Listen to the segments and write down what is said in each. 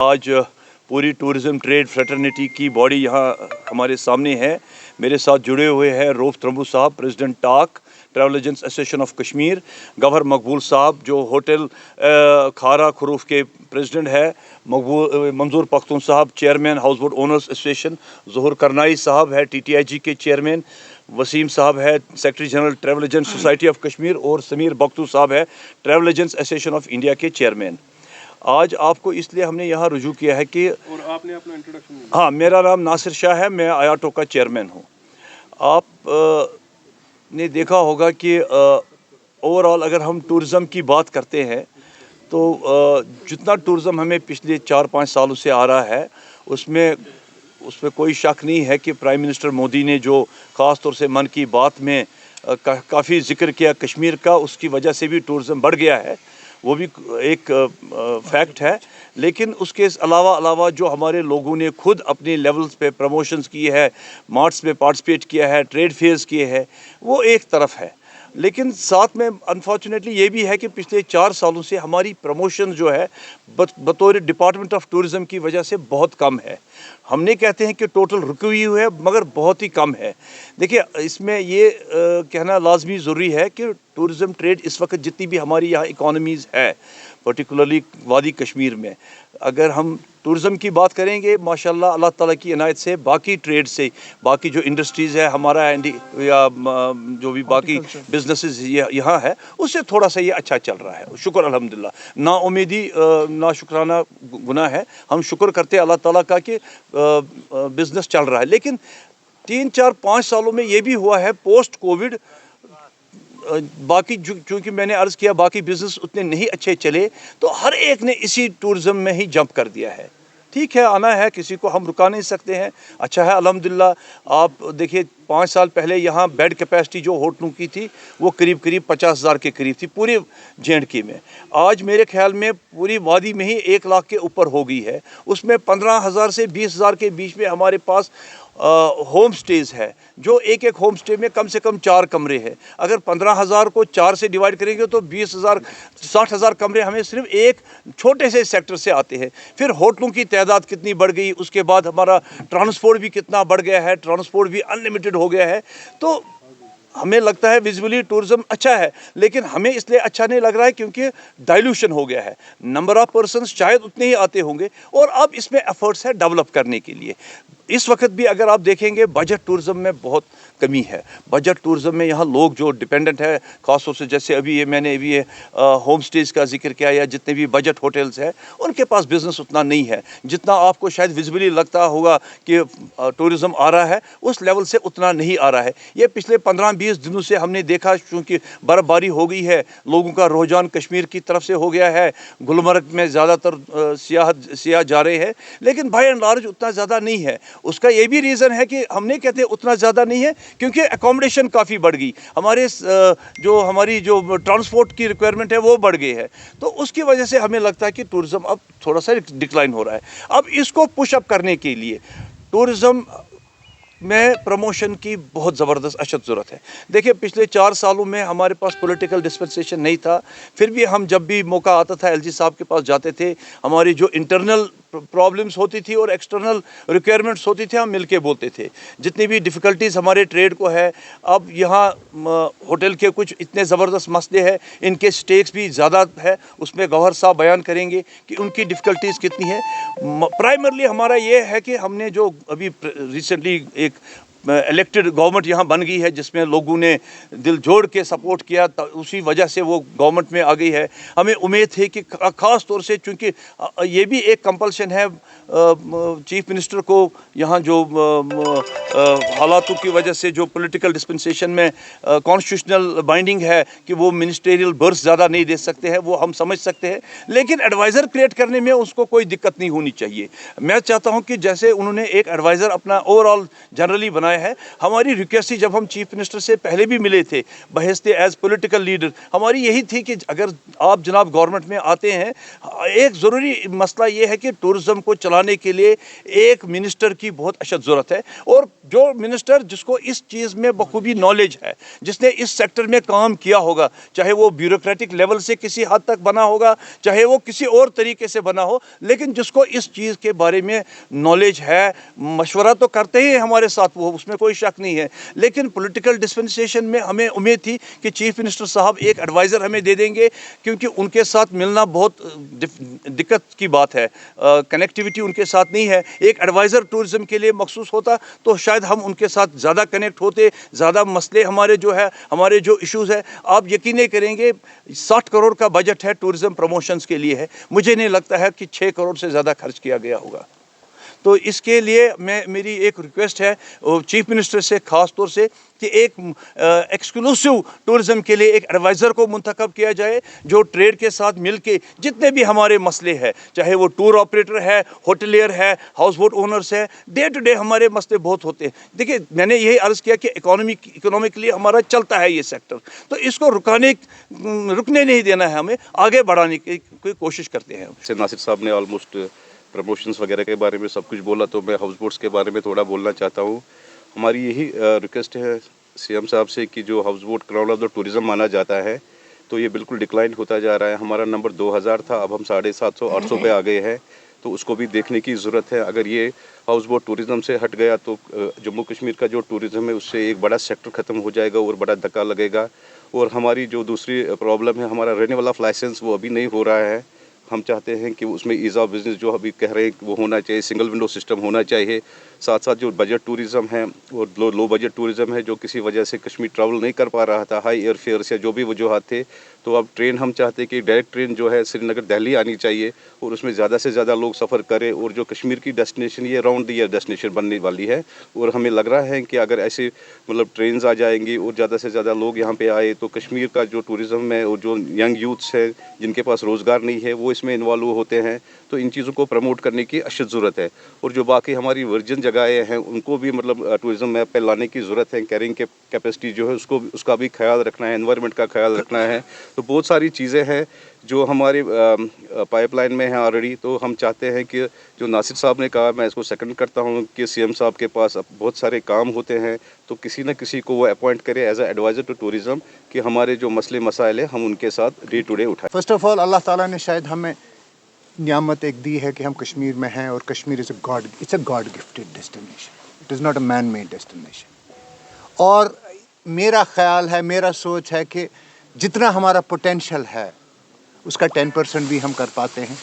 आज पूरी tourism trade fraternity की बॉडी यहाँ हमारे सामने है। मेरे साथ जुड़े हुए हैं रऊफ त्रंबू साहब, president TAAK travel agents association of Kashmir, governor Maqbool साहब जो होटल खारा खरूफ के प्रेसिडेंट है, Manzoor Pakhtoon sahab chairman house boat owners association, Zahoor Karnai sahab है TTIG के चेयरमैन, वसीम साहब है secretary general travel agent society of Kashmir और समीर बख्तू साहब है travel agents association of India के चेयरमैन। आज आपको इसलिए हमने यहाँ रुजू किया है कि और आपने अपना इंट्रोडक्शन दिया। हाँ, मेरा नाम नासिर शाह है, मैं आयाटो का चेयरमैन हूँ। आप ने देखा होगा कि ओवरऑल अगर हम टूरिज़म की बात करते हैं तो जितना टूरिज़म हमें पिछले 4-5 सालों से आ रहा है उसमें कोई शक नहीं है कि प्राइम मिनिस्टर मोदी ने जो ख़ास तौर से मन की बात में काफ़ी ज़िक्र किया कश्मीर का, उसकी वजह से भी टूरिज़म बढ़ गया है, वो भी एक फैक्ट है। लेकिन उसके अलावा जो हमारे लोगों ने खुद अपने लेवल्स पे प्रमोशंस किए है, मार्ट्स में पार्टिसिपेट किया है, ट्रेड फेयर्स किए हैं, वो एक तरफ है। लेकिन साथ में अनफॉर्चुनेटली ये भी है कि पिछले 4 सालों से हमारी प्रमोशन जो है बतौर डिपार्टमेंट ऑफ टूरिज़म की वजह से बहुत कम है। हमने कहते हैं कि टोटल रुकी हुई है मगर बहुत ही कम है। देखिए, इसमें ये कहना लाजमी ज़रूरी है कि टूरिज़म ट्रेड इस वक्त जितनी भी हमारी यहाँ इकॉनमीज़ है, पर्टिकुलरली वादी कश्मीर में, अगर हम टूरिज़म की बात करेंगे माशाल्लाह अल्लाह ताला की इनायत से बाकी ट्रेड से, बाकी जो इंडस्ट्रीज़ है हमारा या जो भी बाकी बिजनेसेस यहाँ है उससे थोड़ा सा ये अच्छा चल रहा है, शुक्र अल्हम्दुलिल्लाह। ना उम्मीदी ना शुक्राना गुनाह है, हम शुक्र करते हैं अल्लाह ताला का कि बिज़नेस चल रहा है। लेकिन 3-4-5 सालों में ये भी हुआ है पोस्ट कोविड, बाकी चूँकि मैंने अर्ज़ किया बाकी बिज़नेस उतने नहीं अच्छे चले तो हर एक ने इसी टूरिज़म में ही जंप कर दिया है। ठीक है, आना है, किसी को हम रुका नहीं सकते हैं, अच्छा है अल्हम्दुलिल्लाह। आप देखिए 5 साल पहले यहाँ बेड कैपेसिटी जो होटलों की थी वो करीब 50,000 के करीब थी पूरे J&K में। आज मेरे ख्याल में पूरी वादी में ही 1 लाख के ऊपर हो गई है। उसमें 15,000 से 20,000 के बीच में हमारे पास होम स्टेज़ है, जो एक होम स्टे में कम से कम 4 कमरे हैं। अगर 15,000 को 4 से डिवाइड करेंगे तो 20,000 60,000 कमरे हमें सिर्फ एक छोटे से सेक्टर से आते हैं। फिर होटलों की तादाद कितनी बढ़ गई, उसके बाद हमारा ट्रांसपोर्ट भी कितना बढ़ गया है, ट्रांसपोर्ट भी अनलिमिटेड हो गया है। तो हमें लगता है विजुअली टूरिज़म अच्छा है, लेकिन हमें इसलिए अच्छा नहीं लग रहा है क्योंकि डाइल्यूशन हो गया है। नंबर ऑफ़ पर्सन्स शायद उतने ही आते होंगे और अब इसमें एफर्ट्स है डेवलप करने के लिए। इस वक्त भी अगर आप देखेंगे बजट टूरिज़म में बहुत कमी है। बजट टूरिज़म में यहाँ लोग जो डिपेंडेंट है, ख़ास तौर से जैसे मैंने होम स्टेज़ का जिक्र किया या जितने भी बजट होटल्स हैं उनके पास बिज़नेस उतना नहीं है जितना आपको शायद विजिबली लगता होगा कि टूरिज़म आ रहा है, उस लेवल से उतना नहीं आ रहा है। ये पिछले 15-20 दिनों से हमने देखा, चूँकि बर्फ़बारी हो गई है, लोगों का रुझान कश्मीर की तरफ से हो गया है, गुलमर्ग में ज़्यादातर सियाह जा रहे हैं, लेकिन बाय एंड लार्ज उतना ज़्यादा नहीं है। उसका ये भी रीज़न है कि हमने कहते उतना ज़्यादा नहीं है क्योंकि एकोमोडेशन काफ़ी बढ़ गई, हमारी जो ट्रांसपोर्ट की रिक्वायरमेंट है वो बढ़ गई है, तो उसकी वजह से हमें लगता है कि टूरिज़म अब थोड़ा सा डिक्लाइन हो रहा है। अब इसको पुश अप करने के लिए टूरिज़म में प्रमोशन की बहुत ज़बरदस्त अशद ज़रूरत है। देखिए, पिछले 4 सालों में हमारे पास पॉलिटिकल डिस्पेंसेशन नहीं था, फिर भी हम जब भी मौका आता था LG साहब के पास जाते थे। हमारी जो इंटरनल प्रॉब्लम्स होती थी और एक्सटर्नल रिक्वायरमेंट्स होती थी हम मिलके बोलते थे। जितनी भी डिफ़िकल्टीज़ हमारे ट्रेड को है, अब यहाँ होटल के कुछ इतने ज़बरदस्त मसले हैं, इनके स्टेक्स भी ज़्यादा है, उसमें गवर्नर साहब बयान करेंगे कि उनकी डिफ़िकल्टीज़ कितनी है। प्राइमरली हमारा ये है कि हमने जो अभी रिसेंटली एक इलेक्टेड गवर्नमेंट यहाँ बन गई है जिसमें लोगों ने दिल जोड़ के सपोर्ट किया, उसी वजह से वो गवर्नमेंट में आ गई है। हमें उम्मीद है कि ख़ास तौर से चूँकि ये भी एक कंपल्शन है चीफ मिनिस्टर को, यहाँ जो हालातों की वजह से जो पॉलिटिकल डिस्पेंसेशन में कॉन्स्टिट्यूशनल बाइंडिंग है कि वो मिनिस्टेरियल बर्स ज़्यादा नहीं दे सकते हैं, वो हम समझ सकते हैं, लेकिन एडवाइज़र क्रिएट करने में उसको कोई दिक्कत नहीं होनी चाहिए। मैं चाहता हूँ कि जैसे उन्होंने एक एडवाइज़र अपना ओवरऑल जनरली बनाया बनाया है। हमारी रिक्वेस्ट थी, जब हम चीफ मिनिस्टर से पहले भी मिले थे बहसते एज पॉलिटिकल लीडर, हमारी यही थी कि अगर आप जनाब गवर्नमेंट में आते हैं, एक ज़रूरी मसला ये है कि टूरिज़्म को चलाने के लिए एक मिनिस्टर की बहुत अशद ज़रूरत है, और जो मिनिस्टर जिसको इस चीज़ में बखूबी नॉलेज है, जिसने इस सेक्टर में काम किया होगा, चाहे वो ब्यूरोक्रेटिक लेवल से किसी हद तक बना होगा, चाहे वो किसी और तरीके से बना हो, लेकिन जिसको इस चीज़ के बारे में नॉलेज है। मशवरा तो करते ही हमारे साथ, वो उसमें कोई शक नहीं है, लेकिन पॉलिटिकल डिस्पेंसेशन में हमें उम्मीद थी कि चीफ मिनिस्टर साहब एक एडवाइज़र हमें दे देंगे, क्योंकि उनके साथ मिलना बहुत दिक्कत की बात है, कनेक्टिविटी उनके साथ नहीं है। एक एडवाइज़र टूरिज़्म के लिए मखसूस होता तो शायद हम उनके साथ ज़्यादा कनेक्ट होते, ज़्यादा मसले हमारे जो इश्यूज़ है। आप यकीन नहीं करेंगे, 60 करोड़ का बजट है टूरिज़्म प्रमोशंस के लिए है, मुझे नहीं लगता है कि 6 करोड़ से ज़्यादा खर्च किया गया होगा। तो इसके लिए मेरी एक रिक्वेस्ट है चीफ मिनिस्टर से, ख़ास तौर से, कि एक एक्सक्लूसिव टूरिज़्म के लिए एक एडवाइज़र को मुंतखब किया जाए, जो ट्रेड के साथ मिल के जितने भी हमारे मसले हैं, चाहे वो टूर ऑपरेटर है, होटलियर है, हाउस बोट ओनर्स है, डे टू डे हमारे मसले बहुत होते हैं। देखिए, मैंने यही अर्ज़ किया कि इकोनॉमिकली हमारा चलता है ये सेक्टर, तो इसको रुकने नहीं देना है, हमें आगे बढ़ाने की कोशिश करते हैं। नासिर साहब ने ऑलमोस्ट प्रमोशंस वगैरह के बारे में सब कुछ बोला, तो मैं हाउस बोट्स के बारे में थोड़ा बोलना चाहता हूँ। हमारी यही रिक्वेस्ट है सीएम साहब से कि जो house boat crown of the tourism माना जाता है, तो ये बिल्कुल डिक्लाइन होता जा रहा है। हमारा नंबर 2000 था, अब हम 750-800 पे आ गए हैं, तो उसको भी देखने की ज़रूरत है। अगर ये हाउस बोट टूरिज़्म से हट गया तो जम्मू कश्मीर का जो टूरिज़्म है उससे एक बड़ा सेक्टर ख़त्म हो जाएगा और बड़ा धक्का लगेगा। और हमारी जो दूसरी प्रॉब्लम है, हमारा रिन्यूअल ऑफ लाइसेंस वो अभी नहीं हो रहा है। हम चाहते हैं कि उसमें ईज़ ऑफ बिज़नेस जो अभी कह रहे हैं वो होना चाहिए, सिंगल विंडो सिस्टम होना चाहिए। साथ साथ जो बजट टूरिज़्म है और लो बजट टूरिज़्म है, जो किसी वजह से कश्मीर ट्रैवल नहीं कर पा रहा था, हाई एयर फेयर या जो भी वजूहत थे, तो अब ट्रेन हम चाहते हैं कि डायरेक्ट ट्रेन जो है श्रीनगर दिल्ली आनी चाहिए और उसमें ज़्यादा से ज़्यादा लोग सफ़र करें। और जो कश्मीर की डेस्टिनेशन, ये राउंड द ईयर डेस्टिनेशन बनने वाली है, और हमें लग रहा है कि अगर ऐसे ट्रेन्स आ जाएंगी और ज़्यादा से ज़्यादा लोग यहाँ पे आए, तो कश्मीर का जो टूरिज़्म है और जो यंग यूथ्स है जिनके पास रोज़गार नहीं है, वो इसमें इन्वॉल्व होते हैं। तो इन चीज़ों को प्रमोट करने की अशद ज़रूरत है। और जो बाकी हमारी वर्जिन जगहें हैं उनको भी टूरिज़्म मैप पे लाने की ज़रूरत है। कैरिंग कैपेसिटी जो है उसका भी ख्याल रखना है, एनवायरनमेंट का ख्याल रखना है। तो बहुत सारी चीज़ें हैं जो हमारे पाइपलाइन में हैं ऑलरेडी। तो हम चाहते हैं कि जो नासिर साहब ने कहा, मैं इसको सेकंड करता हूं कि सीएम साहब के पास अब बहुत सारे काम होते हैं, तो किसी न किसी को वो अपॉइंट करे as a adviser to tourism, कि हमारे जो मसले मसाइल हैं हम उनके साथ डे टू डे उठाएं। फर्स्ट ऑफ ऑल, अल्लाह ताला ने शायद हमें नियामत एक दी है कि हम कश्मीर में हैं, और Kashmir it's a God gifted destination, it is not a man made destination. और मेरा ख्याल है, मेरा सोच है कि जितना हमारा पोटेंशियल है उसका 10% भी हम कर पाते हैं,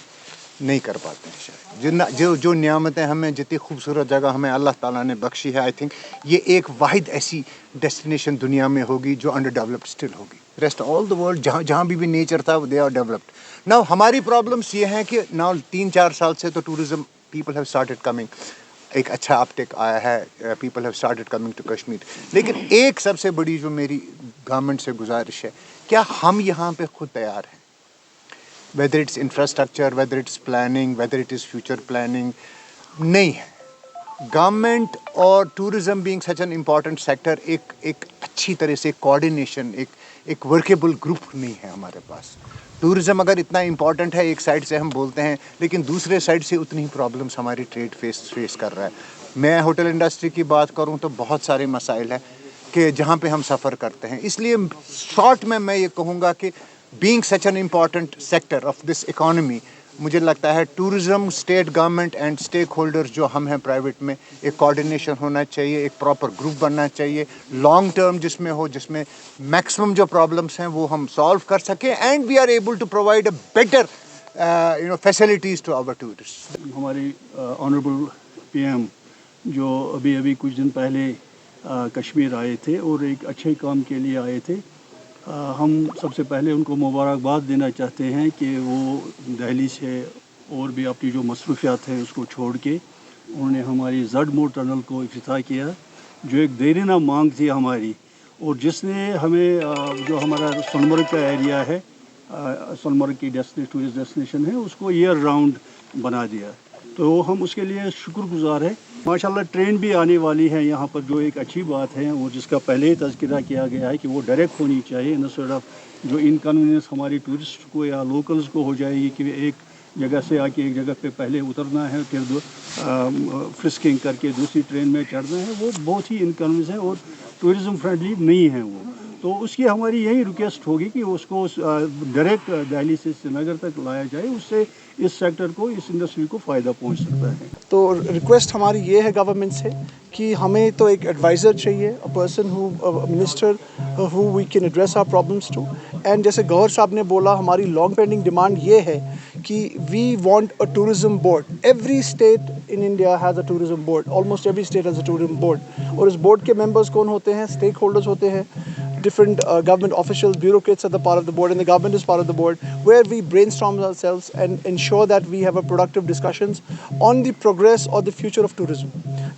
नहीं कर पाते हैं शायद। जो नियामतें हमें, जितनी खूबसूरत जगह हमें अल्लाह ताला ने बख्शी है, आई थिंक ये एक वाहिद ऐसी डेस्टिनेशन दुनिया में होगी जो अंडर डेवलप्ड स्टिल होगी। रेस्ट ऑल द वर्ल्ड जहाँ भी नेचर था, दे आर डेवलप्ड। नाउ हमारी प्रॉब्लम्स ये हैं कि नाउ 3-4 साल से तो tourism people have started coming, एक अच्छा अपटेक आया है, people have started coming to Kashmir. लेकिन एक सबसे बड़ी जो मेरी गवर्नमेंट से गुजारिश है, क्या हम यहाँ पे खुद तैयार हैं? whether it's infrastructure, whether it's planning, whether it is future planning, नहीं है। गवर्नमेंट और tourism being such an important sector, एक अच्छी तरह से कोऑर्डिनेशन, एक वर्केबल ग्रुप नहीं है हमारे पास। टूरिज़्म अगर इतना इम्पॉर्टेंट है, एक साइड से हम बोलते हैं, लेकिन दूसरे साइड से उतनी ही प्रॉब्लम्स हमारी ट्रेड फेस कर रहा है। मैं होटल इंडस्ट्री की बात करूं तो बहुत सारे मसाइल हैं कि जहां पे हम सफ़र करते हैं। इसलिए शॉर्ट में मैं ये कहूँगा कि being such an important sector of this economy, मुझे लगता है tourism, state government and stake holders जो हम हैं प्राइवेट में, एक कोऑर्डिनेशन होना चाहिए, एक प्रॉपर ग्रुप बनना चाहिए, लॉन्ग टर्म जिसमें मैक्सिमम जो प्रॉब्लम्स हैं वो हम सॉल्व कर सकें, and we are able to provide a better facilities to our tourist. हमारी ऑनरेबल पीएम जो अभी कुछ दिन पहले कश्मीर आए थे और एक अच्छे काम के लिए आए थे, हम सबसे पहले उनको मुबारकबाद देना चाहते हैं कि वो दिल्ली से और भी अपनी जो मसरूफियात हैं उसको छोड़ के उन्होंने हमारी ज़डमोर टनल को इफ्तिताह किया, जो एक देरीना मांग थी हमारी, और जिसने हमें जो हमारा सोनमर्ग का एरिया है, सोनमर्ग की टूरिस्ट डेस्टिनेशन है, उसको ईयर राउंड बना दिया। تو ہم اس کے لیے شکر گزار ہیں. ماشاءاللہ ٹرین بھی آنے والی ہے یہاں پر, جو ایک اچھی بات ہے, اور جس کا پہلے ہی تذکرہ کیا گیا ہے کہ وہ ڈائریکٹ ہونی چاہیے, انسٹیڈ آف جو انکنوینئنس ہماری ٹورسٹ کو یا لوکلز کو ہو جائے گی کہ ایک جگہ سے آ کے ایک جگہ پہ پہلے اترنا ہے, پھر فرسکنگ کر کے دوسری ٹرین میں چڑھنا ہے, وہ بہت ہی انکنوینئنس ہے اور ٹورزم فرینڈلی نہیں ہے وہ. تو اس کی ہماری یہی ریکویسٹ ہوگی کہ اس کو ڈائریکٹ دہلی سے سری نگر تک لایا جائے, اس سے اس سیکٹر کو, اس انڈسٹری کو فائدہ پہنچ سکتا ہے. تو ریکویسٹ ہماری یہ ہے گورنمنٹ سے کہ ہمیں تو ایک ایڈوائزر چاہیے, person minister who we can address our problems to. And جیسے گوہر صاحب نے بولا, ہماری لانگ پینڈنگ ڈیمانڈ یہ ہے کہ we want a tourism board. Every state in India has a tourism board, almost every state has a tourism board. اور اس بورڈ کے ممبرس کون ہوتے ہیں؟ اسٹیک ہولڈرز ہوتے ہیں, different government officials, bureaucrats are the part of the board, and the government is part of the board, where we brainstorm ourselves and ensure that we have a productive discussions on the progress or the future of tourism.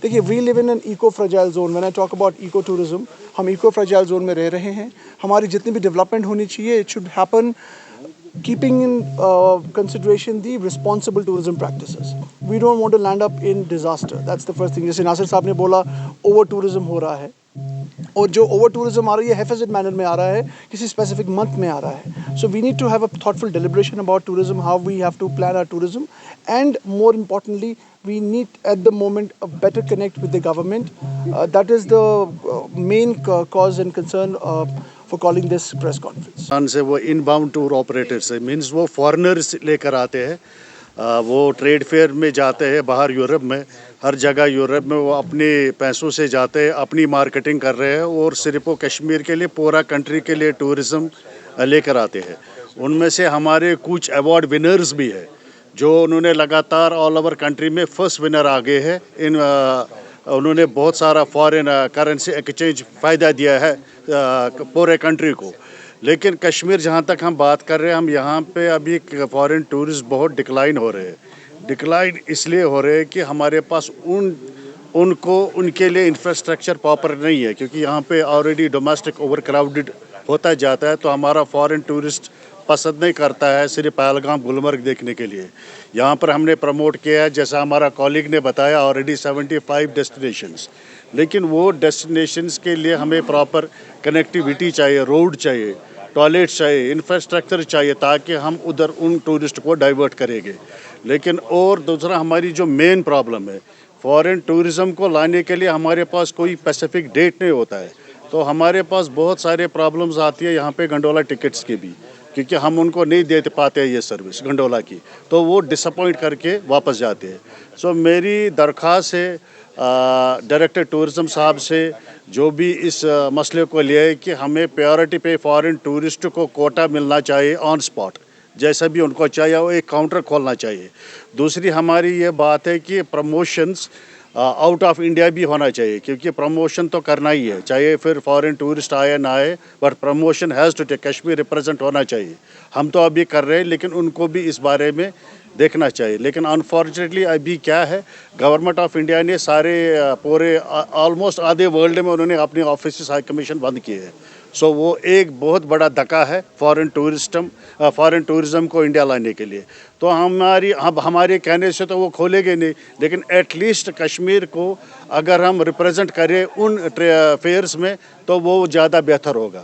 دیکھیے, we live in an eco-fragile zone. When I talk about eco-tourism, ہم eco-fragile zone میں رہ رہے ہیں. ہماری جتنی بھی development ہونی چاہیے, it should happen keeping in consideration the responsible tourism practices. We don't want to land up in disaster. That's the first thing. جیسے ناصر صاحب نے بولا, over tourism ہو رہا ہے, اور جو اوور ٹورزم آ رہی ہے حفاظت مینر میں آ رہا ہے, کسی اسپیسیفک منتھ میں آ رہا ہے. So we need to have a thoughtful deliberation about tourism, how we have to plan our tourism, and more importantly we need at the moment a better connect with the government. That is the main cause and concern for calling this press conference. سے وہ ان bound tour operator سے means وہ foreigners لے کر آتے ہیں, وہ trade fair میں جاتے ہیں باہر یورپ میں, ہر جگہ یورپ میں وہ اپنے پیسوں سے جاتے ہیں, اپنی مارکیٹنگ کر رہے ہیں, اور صرف وہ کشمیر کے لیے, پورا کنٹری کے لیے ٹورزم لے کر آتے ہیں. ان میں سے ہمارے کچھ ایوارڈ ونرز بھی ہیں جو انہوں نے لگاتار آل اوور کنٹری میں فرسٹ ونر آ گئے ہیں. انہوں نے بہت سارا فارن کرنسی ایکسچینج فائدہ دیا ہے پورے کنٹری کو. لیکن کشمیر جہاں تک ہم بات کر رہے ہیں, ہم یہاں پہ ابھی فارن ٹورسٹ بہت ڈکلائن ہو رہے ہیں. ڈکلائن اس لیے ہو رہے ہیں کہ ہمارے پاس ان کے لیے انفراسٹرکچر پراپر نہیں ہے, کیونکہ یہاں پہ آلریڈی ڈومیسٹک اوور کراؤڈڈ ہوتا جاتا ہے. تو ہمارا فارن ٹورسٹ پسند نہیں کرتا ہے صرف پہلگام گلمرگ دیکھنے کے لیے. یہاں پر ہم نے پروموٹ کیا ہے, جیسا ہمارا کالیگ نے بتایا, آلریڈی 75 ڈیسٹینیشنز. لیکن وہ ڈیسٹینیشنز کے لیے ہمیں پراپر کنیکٹیویٹی چاہیے, روڈ چاہیے, ٹوائلٹ چاہیے, انفراسٹرکچر چاہیے, تاکہ ہم ادھر ان ٹورسٹ کو ڈائیورٹ کریں گے. لیکن اور دوسرا ہماری جو مین پرابلم ہے, فارن ٹورزم کو لانے کے لیے ہمارے پاس کوئی اسپیسیفک ڈیٹ نہیں ہوتا ہے. تو ہمارے پاس بہت سارے پرابلمز آتی ہے یہاں پہ گنڈولا ٹکٹس کی بھی, کیونکہ ہم ان کو نہیں دے پاتے یہ سروس گنڈولا کی, تو وہ ڈس اپوائنٹ کر کے واپس جاتے ہیں. سو میری درخواست ہے ڈائریکٹر ٹورزم صاحب سے, جو بھی اس مسئلے کو لے, کہ ہمیں پیورٹی پہ فارن ٹورسٹ کو کوٹا ملنا چاہیے آن اسپاٹ, جیسا بھی ان کو چاہیے, وہ ایک کاؤنٹر کھولنا چاہیے. دوسری ہماری یہ بات ہے کہ پروموشنز آؤٹ آف انڈیا بھی ہونا چاہیے, کیونکہ پروموشن تو کرنا ہی ہے, چاہے پھر فارن ٹورسٹ آئے نہ آئے, but promotion has to take, Kashmir represent ہونا چاہیے. ہم تو ابھی کر رہے ہیں, لیکن ان کو بھی اس بارے میں دیکھنا چاہیے. لیکن انفارچونیٹلی ابھی کیا ہے, گورنمنٹ آف انڈیا نے سارے پورے آلموسٹ آدھے ورلڈ میں انہوں نے اپنے آفیسز ہائی کمیشن بند کیے ہیں. سو وہ ایک بہت بڑا دھکا ہے فارن ٹورزم کو انڈیا لانے کے لیے. تو ہمارے کہنے سے تو وہ کھولے گے نہیں, لیکن ایٹ لیسٹ کشمیر کو اگر ہم ریپرزینٹ کریں ان فیئرز میں, تو وہ زیادہ بہتر ہوگا.